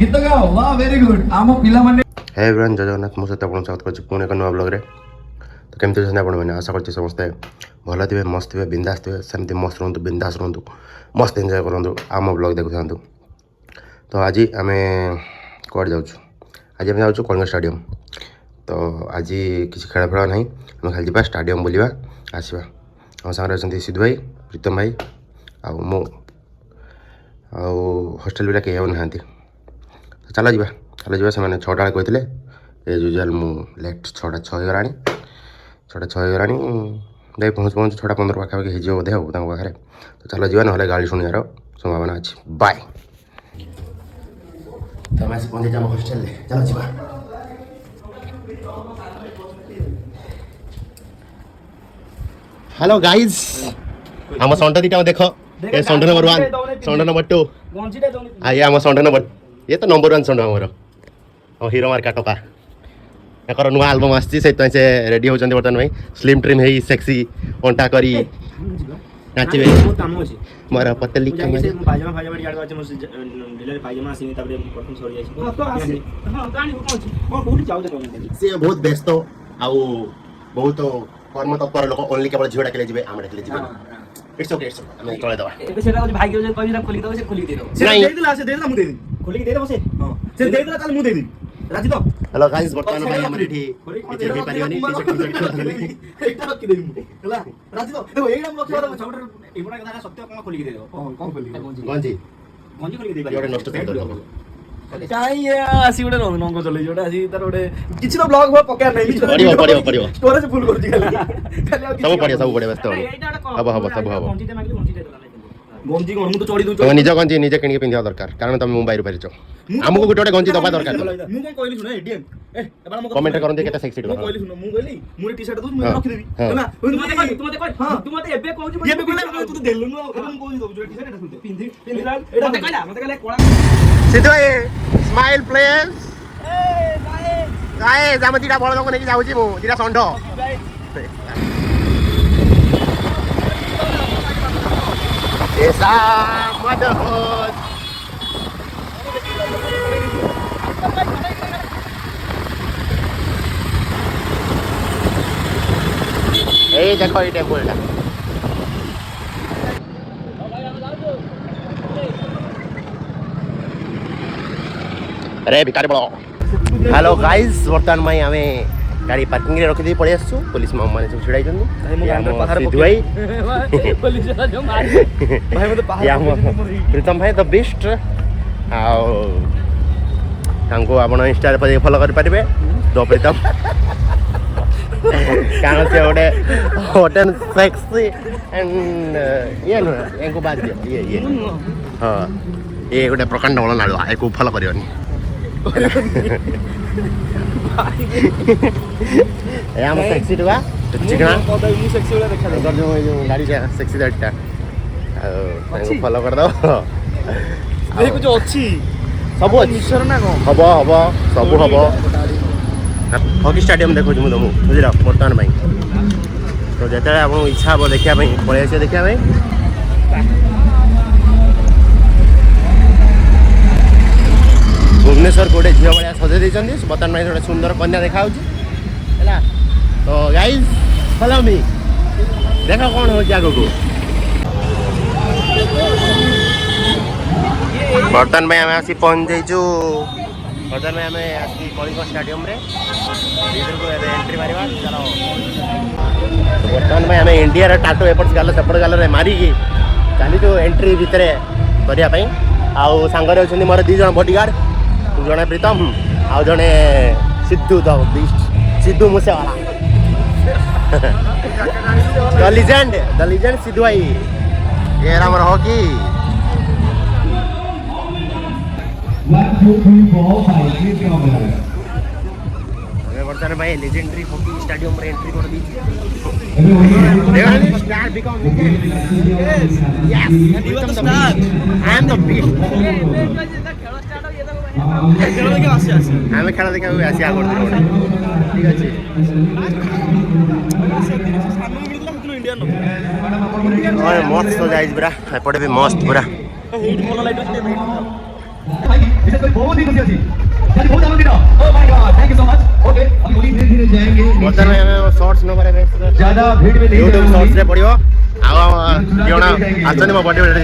गीत गाओ वाह वेरी गुड आम पिला माने हे एवरीवन जय जगन्नाथ मो सहित आपन स्वागत करछि पुणे एक नवा ब्लॉग रे। तो केमति छन आपण माने आशा करछि समस्त भल थिबे मस्त थिबे बिंदास थिबे सेमति मस्त रहंतु बिंदास रहंतु मस्त एन्जॉय करंतु आम ब्लॉग देखुथांतु। तो आज आमे कोड जाउछु आज आमे जाउछु कलिंग स्टेडियम। तो आज किसी खेल फेल नहीं आम खाली जा स्टेडियम बुलवा आसवा आम सागर अच्छा सिद्धू भाई प्रीतम भाई आ मो हॉस्टेल बिला कहीं ना चल जा से 6टा कहते एज यूजुआल मु लेट 6टा 6 गलानी 6टा 6 गलानी दे पहुँच 6टा 15 पाखापाखि हो बोधे हो पाखे। तो चल जा ना गाड़ी शुणियार संभावना अच्छी बाय। तो आम पहुँचे आम हॉस्टेल चल जा हेलो गाइज आम संडा दीटा देख ये संडा नंबर 1 संडा नंबर 2 ये आम संडा नंबर ये तो नंबर 1 संडा आमर हीरो मार्का टका एक नुआ आलबम आसी से रेडी होती बर्तमान भाई स्लिम ट्रिम है सेक्सी अंटा करी नाचे मोर पतली सी बहुत व्यस्त आउ बहुत कर्म तत्पर लोक ओनली केवल झील डाकिले जी आम डाकिले जी इट्स ओके हमें चले दवा एबे सेटा भाई के जे कहि खोली दो से खोली दे दो से दे देला से दे देला मु दे दी खोली के दे दे बसे हां से दे देला काल मु दे दी राजी तो हेलो गाइस बर्तमान भाई हमर एठी इथे भी परिवानी एकटा रखि दे मु हला राजी तो एडम रखिबा तो छोटर एबोडा कथा सत्य कोन खोली के दे दो कोन खोली गंजी खोली के दे योडे नष्ट कर दो काई आसी गोटे नंग चले जोटा आसी तार गोटे किछि तो ब्लॉग हो पका नै पड़ियो स्टोरेज फुल कर दी सब पड़िया व्यस्त हबो सब हबो गंजी कोन मु तो चोरी दउ तो निज गंजी निजे किन के पिंधिया दरकार कारण तुम मुंबई रू परिचो हमको गोटे गंजी दबा दरकार मु कोन कहली सुन एटीएम ए एबा मो कमेंट करन दे केते सेक्सी मु कहली सुन मु कहली मु टी-शर्ट दउ मु रखि देबी हैना तू मते एबे कहू एबे कहले तू देलु न एबे मु कहू दउ टी-शर्ट एटा सुन पिंधि मते कहला कोळा सिद्धू भाई स्माइल प्लीज ए गाइस हम दिटा बळ लोक नेकी जाउची मु दिटा संढ ऐसा मत हो ए देखो ये टेम्पल टा अरे भिकारी बड़ो हेलो गाइस बर्तमान में हमें गाड़ी पार्किंग रे रखि दे पड़े आसु पुलिस माने सब छिड़ाई जंदी सिद्धू भाई पुलिस जो मार भाई मते पहाड़ प्रीतम भाई द बेस्ट आ तांको आपण इंस्टा रे फॉलो कर पारिबे द प्रीतम कारण से ओडे हॉट सेक्सी एंड ये नो एको बात ये हां ये गोटे प्रकांड वाला नाडुआ एको फॉलो करियोनी ए हम सेक्सी टुआ चिकना पदे मु सेक्सी वाला देखा अगर जो गाड़ी से सेक्सी दैटटा तांको फॉलो कर दो देख कुछ अछि सब मिशर ना को हबो हबो सब हबो हॉकी स्टेडियम देखो तुम तुम बुझला बर्तमान भाई तो जेते आप इच्छा हो देखिया भाई पळे आसे देखिया भाई भुवनेश्वर गोटे झील भाया सजे देइछन्ती बर्तमान भाई गोटे सुंदर कन्या देखा है। तो गाइज फॉलो मी देख कौन हो आगे को बर्तमान भाई आम आसी पहुँच जाइछु बर्तमान भाई आम आसी कलिंग स्टेडियम रे एंट्री मारिबा चलो बर्तमान भाई आम इंडिया टाटो एपट गाल सेपट गाल रे मारी चली जो एंट्री भितर करने आउ सांगरे अच्छा मोर 2 जन बॉडीगार्ड जड़े प्रीतम आउ जड़े Sidhu the beast Sidhu Moosewala the legend Sidhu भाई ये हमर हॉकी 1 2 3 4 5 6 7 बर्तमान भाई लेजेंडरी हॉकी स्टेडियम रे एंट्री कर दी स्टार बिकम यस Pritam the beast I am the beast खेल देखे आसी आम खेल देखा आसी आगे ठीक अच्छे मस्त जाइज पूरा एपटे भी मस्त पूरा कोई बहुत ही खुशी अछि आज बहुत आनंदित oh my God thank you so much okay अब होली धीरे धीरे जाएंगे ବର୍ତ୍ତମାନ ଆମେ ସର୍ଟସ୍ ନ କରିବା ज्यादा भीड़ में नहीं ୟୁଟ୍ୟୁବ जाएंगे ସର୍ଟସ୍ରେ ପଡ଼ିବ ଆଉ ଜଣ ଆସଛନ୍ତି ମୋ ବଡି ବିଲ୍ଡର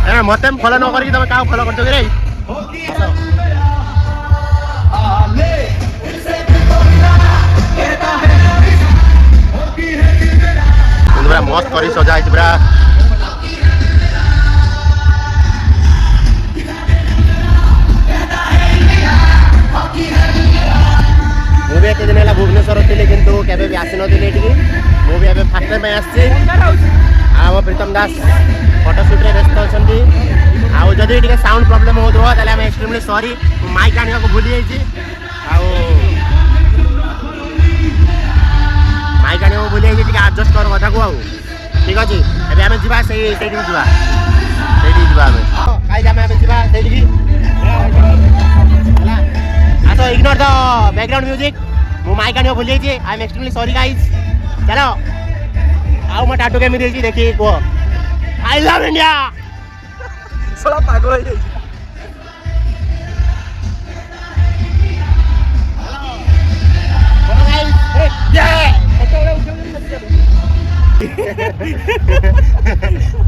ଏ ମୋତେ ଫଲୋ ନ କରିକି ତମେ କାହାକୁ ଫଲୋ କରୁଛ କି ରେ आले ପୁରା ମସ୍ତ କରି ସଜା ହେଇଛି ପୁରା ମୁଁ ବି ଏତେ ଦିନ ହେଲା ଭୁବନେଶ୍ୱର ଥିଲି କିନ୍ତୁ କେବେ ବି ଆସିନଥିଲି ଏଠିକି ମୁଁ ବି ଏବେ ଫାର୍ଷ୍ଟ ଟାଇମ୍ ପାଇଁ ଆସିଛି ଆଉ ଆମ ପ୍ରୀତମ ଦାସ ଫଟୋ ସୁଟ୍ରେ ବ୍ୟସ୍ତ ଅଛନ୍ତି ଆଉ ଯଦି ଟିକେ ସାଉଣ୍ଡ ପ୍ରୋବ୍ଲେମ୍ ହେଉଥିବ ତାହେଲେ ଆମେ ଏକ୍ସଟ୍ରିମଲି ସରି ମାଇକ୍ ଆଣିବାକୁ ଭୁଲି ଯାଇଛି ଆଉ ମାଇକ୍ ଆଣିବାକୁ ଭୁଲି ଯାଇଛି ଟିକେ ଆଡ଼ଜଷ୍ଟ କର କଥାକୁ ଆଉ ଠିକ୍ ଅଛି ଏବେ ଆମେ ଯିବା ସେଇଠିକି ଯିବା ଆମେ କାହିଁକି ଆମେ ଯିବା ସେଇଠିକି ହେଲା ଆସ ଇଗ୍ନୋର ଦ ବ୍ୟାକଗ୍ରାଉଣ୍ଡ ମ୍ୟୁଜିକ୍ ମୁଁ ମାଇକ୍ ଆଣିବାକୁ ଭୁଲି ଯାଇଛି I M extremely sorry guys ଚାଲ ଆଉ ମୋ ଟାଟୁ କେମିତି ହେଇଛି ଦେଖିକି କୁହ ଆଇ ଲଭ୍ ଇଣ୍ଡିଆ ଶଳା ପାଗଳ ହେଇଯାଇଛି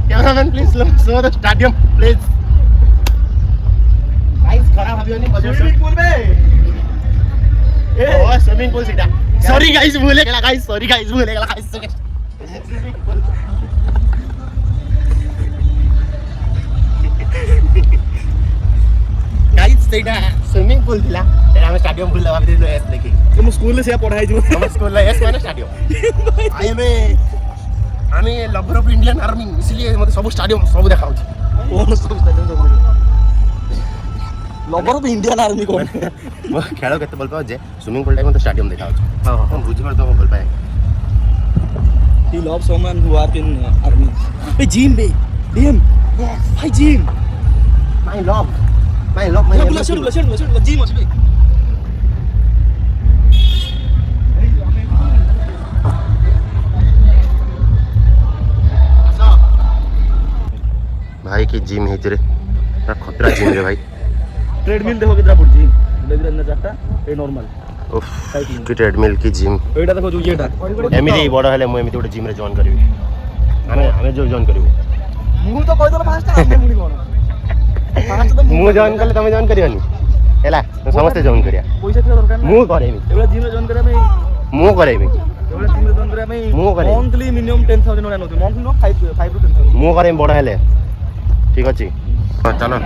Cameraman, please show the stadium, please. Guys, खराब अभी नहीं बजे स्विमिंग पूल में ओ स्विमिंग पूल सीधा सॉरी गाइस भूले गेला गाइस सॉरी गाइस भूले गेला गाइस गाइस ସେଇଟା ସ୍विमिंग पूल ଥିଲା ସେଟା ଆମେ ଷ୍ଟାଡିୟମ ବୁଲିଲା ଭାବିଥିଲୁ ଏସ୍ ଦେଖି तुम स्कूल से पढ़ा है जो ଆମ ସ୍କୁଲରେ ଏସ୍ ମାନେ ଷ୍ଟାଡିୟମ ଆମେ ଲଭର ଅଫ ଇଣ୍ଡିଆନ ଆର୍ମି इसलिए ମତେ ସବୁ ଷ୍ଟାଡିୟମ ସବୁ ଦେଖାଉଛି कौन सब स्टाडियम सब लवर ऑफ इंडियन आर्मी कौन ମୁଁ ଖେଳ କେତେ ଭଲ ପାଉଛି ଯେ ସ୍ୱିମିଂ ପୁଲ୍ ଟାଇମ୍ ମତେ ଷ୍ଟାଡିୟମ ଦେଖାଉଛି ହଁ ବୁଝିପାରୁଥିବ ଭଲ ପାଏ he loves someone who are in army be gym be DM hi gym my love my बुला शेड gym ଅଛି be भाई की जिम है तेरे खतरा जिम रे भाई ट्रेडमिल देखो कितना पड़ची लेबिरन चारटा ए नॉर्मल उफ की ट्रेडमिल की जिम एटा देखो जो येटा एमिली बड़ हेले मु एमिति गोटे जिम रे जॉइन करबी हमें जो जॉइन करबो मु तो कहदल फास्ट आमे मुनी कोन फास्ट तो मु जॉइन करले तमे जॉइन करियनी हैला समस्त जॉइन करिया पैसा थे दरकार मु करेमी एवला जिम रे जॉइन करे में मु करेमी एवला जिम रे जॉइन करे में मु करे मंथली मिनिमम 10000 होना नथि मंथली नो 5 टू 10000 मु करेमी बड़ हेले ठीक अछि चलो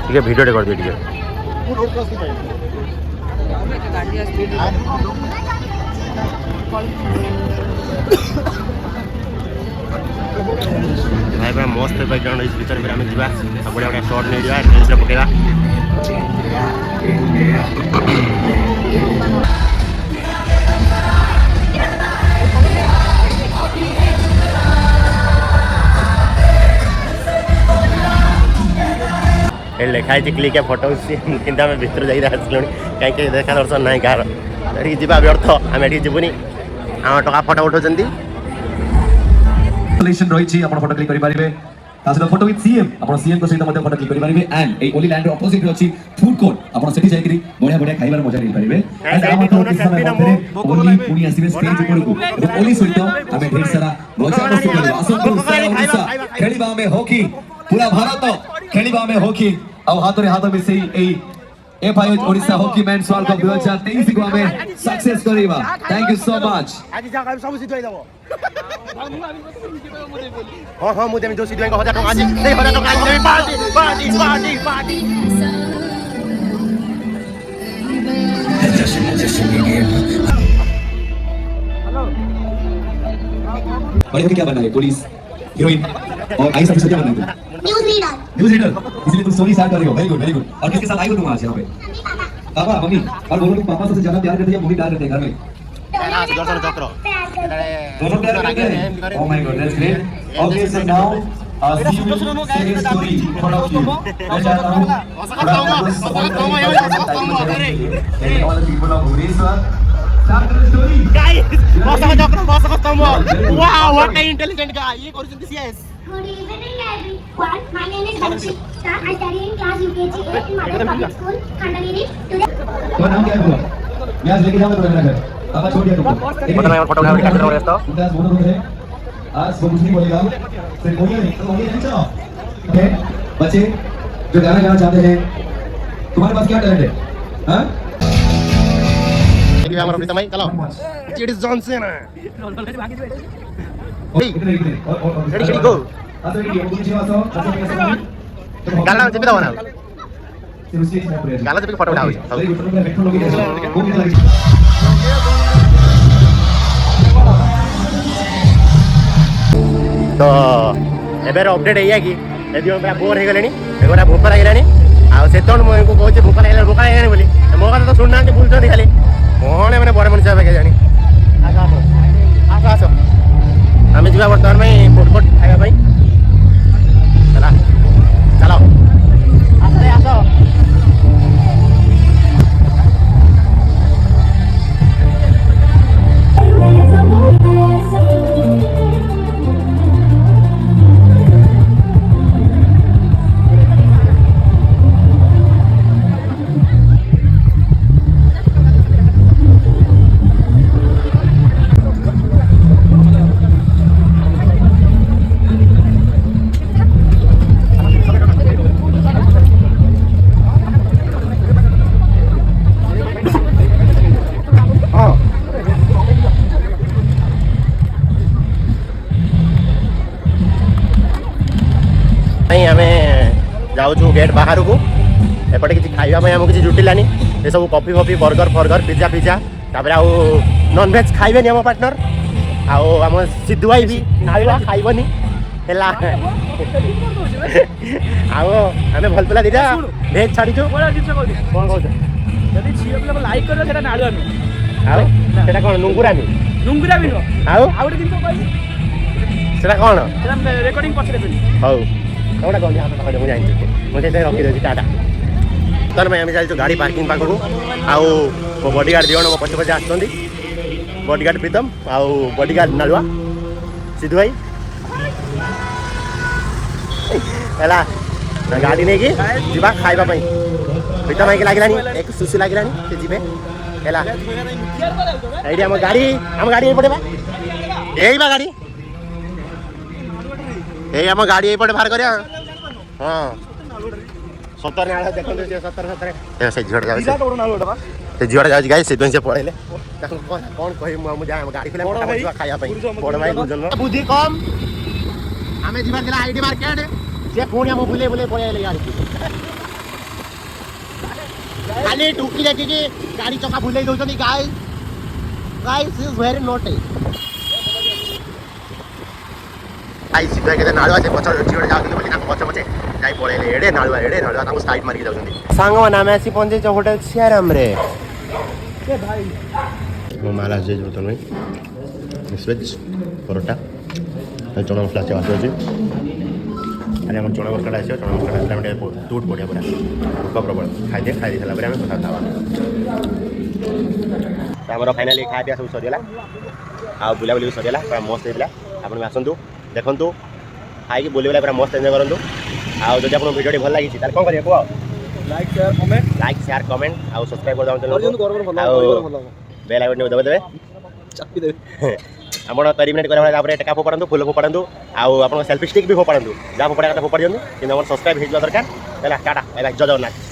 ठीक है वीडियो कर दिए ठीक है भाई पूरा मस्त बैकग्राउंड इस भीतर फिर आम जा बढ़िया बढ़िया शॉट नहीं जाए रील्स पकेगा लिखाई क्लिक फोटो कि आम भर जा कहीं देखा दर्शन ना कह जा व्यर्थ आम ये जीवनी आम टका फोटो उठाऊँ रही आप फोटो क्लिक करेंगे फोटो विथ सीएम आप सीएम सहित फोटो क्लिक करेंगे एंड ए ओली लैंड अपोजिट अच्छी फूड कोर्ट आप सेठी जाई बढ़िया बढ़िया खाइबार मजा नहीं पारे ओली पुणी आसीबे स्टेज ऊपर को ओली सहित आम ढेर सारा मजा मस्ती करबा आसंतु ओडिशा खेलिबा में हॉकी पूरा भारत खेलिबा में हॉकी आ हाथ रे हाथ में सही ए FIH Odisha hockey men's world cup 2023 को हमें सक्सेस करेबा थैंक यू सो मच आज जा सब सिधै देबो हां हां मु देमी जो सिधै 1000 टका आज 1000 टका आज देमी party party party party hello बड़े होके क्या बनना है पुलिस हीरोइन और आई सब क्या बनना है न्यूज़ रीडर इसलिए तुम स्टोरी स्टार्ट कर रही हो वेरी गुड और किसके साथ आई हो तुम आज यहाँ पे पापा मम्मी और बोलो तुम पापा सबसे ज्यादा प्यार करते हैं मम्मी प्यार करते हैं घर में दर्शन चक्र दोनों प्यार करते हैं oh my God that's great okay so now see you say a story in front of you मैं चाहता हूँ all the people of Bhubaneswar start the story guys Basak चक्र wow what an intelligent guy ये करूଛନ୍ତି CS Good evening, everyone. Start. I study in class UKG in Mother Public School, Khandagiri. Today. तुम्हारा नाम क्या है पूरा? मैं आज लेके जाऊंगा तुम्हें मेरा घर। पापा छोड़ दिया तुमको। फोटो में फोटो उठा के रहो दोस्तों। उनका फोटो है। आज वो कुछ नहीं बोलेगा। सिर्फ बोलिए नहीं, तो बोलिए नहीं चलो। ओके? बच्चे जो गाना गाना चाहते हैं, तुम्हारे पास क्या टैलेंट है? हाँ? ये हमारा प्रीतम भाई चलो चिड़िस जॉनसन कितने और रेडी रेडी गो आता है कि वो कुछ वाला अच्छा कैसा गाना चेपी दवा ना seriously मैं प्रेयर गाना चेपी फोटो उठाओ अरे यूट्यूब में हेडफोन लोगे वो कितना लगे तो एबेर अपडेट है कि यदि मैं बोर हे गलेनी एगोटा भूख लागिलानी आ सेतन मो को कहूची भूख लागिलानी बोली मो कथा तो सुनना भूल चंदी खाली कौन मैंने बड़े मनुष्य के जानी आस आस आम जा बर्तमान में फुटफुट खावा चला चलो आस रे आस जाऊँ गेट बाहर को एपटे किसी खाइबा आम किसी जुटिलानी ये सब कॉफी फॉफी बर्गर फर्गर पिज्जा पिज्जा तापर आउ नॉन वेज खाइबेनी आम पार्टनर आम सिद्धू भाई भी नालुआ खाइबनी है आम भल पिला दीटा भेज छाड़ीचु कौन कौन যদি ঝিও পিলাকে লাইক করো সেটা নাড়ু আমি आउ सेटा कौन नुंगुरामी নুঙ্গুরা বিনো आउ ଆଉ ଗୋଟେ ଜିନିଷ କହିବି सेटा कौन ସେଟା ରେକର୍ଡିଂ ପଛରେ ଦେବି ହଉ एउटा गल्ती आप कहले मुझे जानी मुझे तो रखी देती टाटा तर मैं आम चलते गाड़ी पार्किंग पाखक आउ बॉडीगार्ड दिवन मो पछे पछे आसुँच बॉडीगार्ड प्रीतम आउ बॉडीगार्ड नालुआ सिद्धू भाई है गाड़ी नहीं कि जीवा खाइबा प्रीतम भाई के लगे एक सुशी लगे से जीवे है ये आम गाड़ी पड़े यही बा गाड़ी ये आम गाड़ी एपटे बाहर कर हाँ सतर देखते सतर सतर से झीटा जाए से झीटा जाए गाई से पढ़े कौन कह गाड़ी खाया बड़ भाई गुरुजन बुद्धि कम आम जा आईडी मार्केट से पुणी आम बुले बुले पड़े गाड़ी खाली टुकी देखिकी गाड़ी चका बुले दौरान guys guys is very naughty आई सीधा के नालुआ से पछड़ झीटा जाउथि बोली पछे पछे जाई पळेले एडे नालुआ ताको स्टाइट मारी जाउछन्ती सांग माने आमे आसी पहुंचे छ होटल सियाराम रे के भाई मो माला जे जोतन में मिसवेज परोटा चना मसला से आछो जी अरे हम चना मसला आछो चना मसला हमटे टूट बढ़िया पूरा भूख प्रबल खाई दे साला बरे हम कथा दावा हमरो फाइनली खा दिया सब सरियला आ बुला बुली सरियला पूरा मस्त हेला आपण आसंतु देखंतु खाई बुले बुला पूरा मस्त एंजॉय करंतु आ जदि आपण वीडियो भल लागी ताले कोन करिया को लाइक शेयर कमेंट आ सब्सक्राइब कर दाउ चैनल आ बेल आइकन दबा देबे चापी देबे आपण करीमिनेट करबा तापर टका फोपड़ंतु फूल फोपड़ंतु आ आपण सेल्फी स्टिक भी फोपड़ंतु जा फोपड़ा कथा फोपड़ दियंतु कि हमर सब्सक्राइब हेजवा दरकार हैला टाटा बाय बाय जय जगन्नाथ।